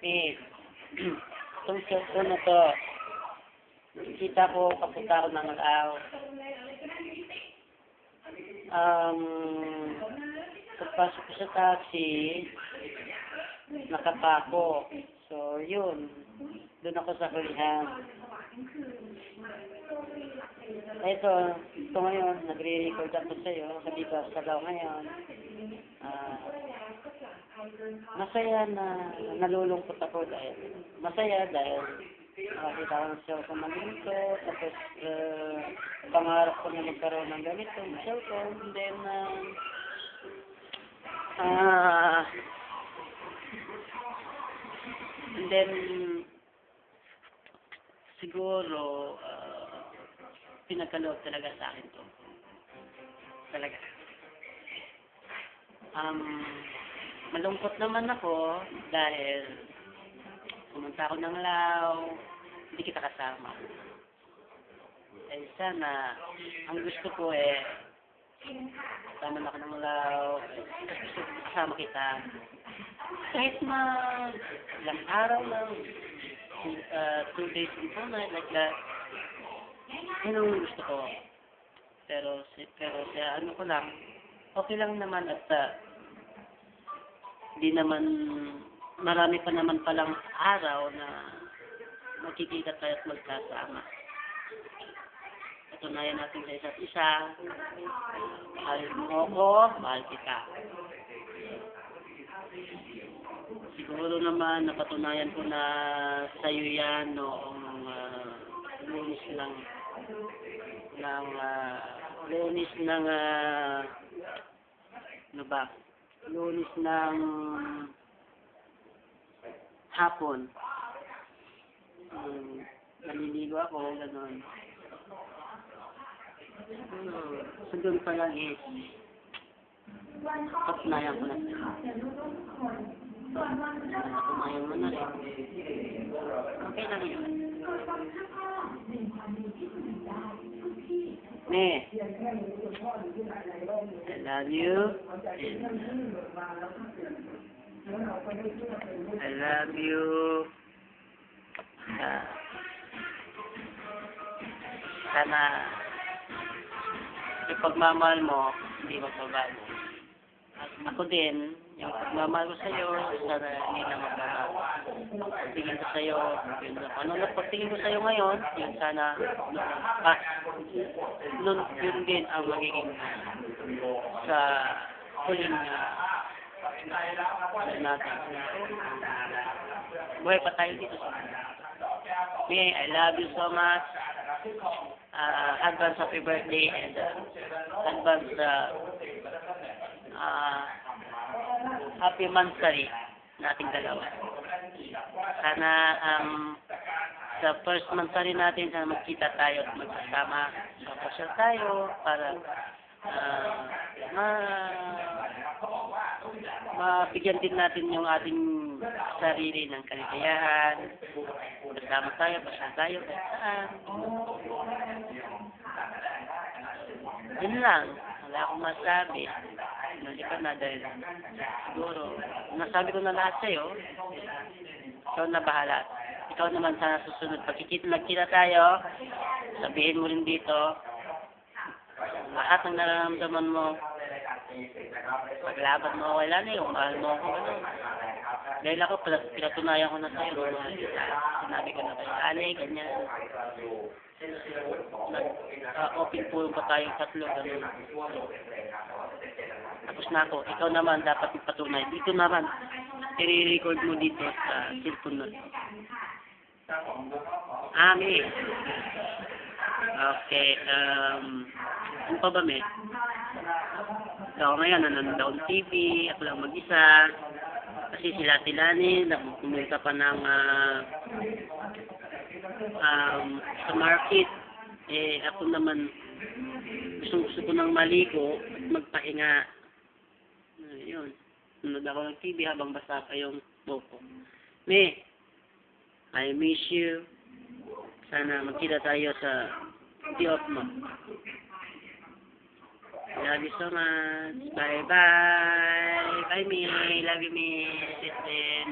Eh, itong cellphone na to, kita ko, kapunta ko ng Lao. Pagpasok ko sa taxi, nakapako. So, yun. Doon ako sa hulihan. Ito ngayon, nagre-record ako sa'yo. Dito sa Lao ngayon. Masaya na nalulungkot ako dahil masaya dahil nakakita ko ng cellphone ng ganito. Tapos, pangarap ko na magkaroon ng ganito, cellphone. And then, siguro, pinagkaloob talaga sa akin to. Talaga. Malungkot naman ako dahil pumunta ako ng Lao, hindi kita kasama. Eh sana, ang gusto ko kasama na ako ng Lao, gusto ko kasama kita. Kahit ilang araw lang, 2 days and 2 nights, like that. Yun ang gusto ko. Pero sa ano ko lang, okay lang naman at di naman, marami pa naman palang araw na magkikita tayo at magkasama. Patunayan natin sa isa't isa, mahal mo ako, mahal kita. Siguro naman napatunayan ko na sa'yo yan noong lunis ng hapon. Naliligo ako, gano'n. So doon pa lang patunayan ko na sa'yo. Patunayan mo na rin. Okay lang yun. Me, I love you. I love you. Sana yung pagmamahal mo, hindi magbabago. At ako din, yung pagmamahal ko sa'yo, sana hindi na magbabago. Pagtingin ko sa'yo, pagtingin ko sa'yo ngayon, yun sana, yun din ang magiging sa huling natin. Buhay pa tayo dito sa me, I love you so much. Advance happy birthday and advance happy monthsary nating dalawa. Sana sa first monthsary natin, sana magkita tayo at magsasama. Magpasyal tayo para mabigyan din natin yung ating sarili ng kaligayahan. Kasama tayo, pasyal tayo, kahit saan. Yun lang. Wala akong masabi. Nalipan na dahil siguro, nasabi ko na lahat sa'yo. Ikaw na bahala. Ikaw naman sana susunod. Nagkita tayo, sabihin mo rin dito, lahat ng nararamdaman mo, paglaban mo, wala na yung mahal mo ako. Dahil ako, pinatunayan ko na sa'yo. Sinabi ko na kayo, alay, ganyan. Open po pa tayong tatlo. Ganun. Tapos na ako. Ikaw naman, dapat ipatunay. Dito naman, i-record mo dito sa cellphone na. Ami. Okay. Ano pa ba, me? Ako ngayon, nanonood TV. Ako lang mag-isa. Kasi sila Tilani, pumunta pa ng sa market. Ako naman, gusto ko ng maliko at magpahinga. Yun. Nanonood ako ng TV habang basa pa yung boko. Me, I miss you. Sana magkita tayo sa day off mo. Love you so much. Bye-bye. Bye, me. Love you, me. Sis din.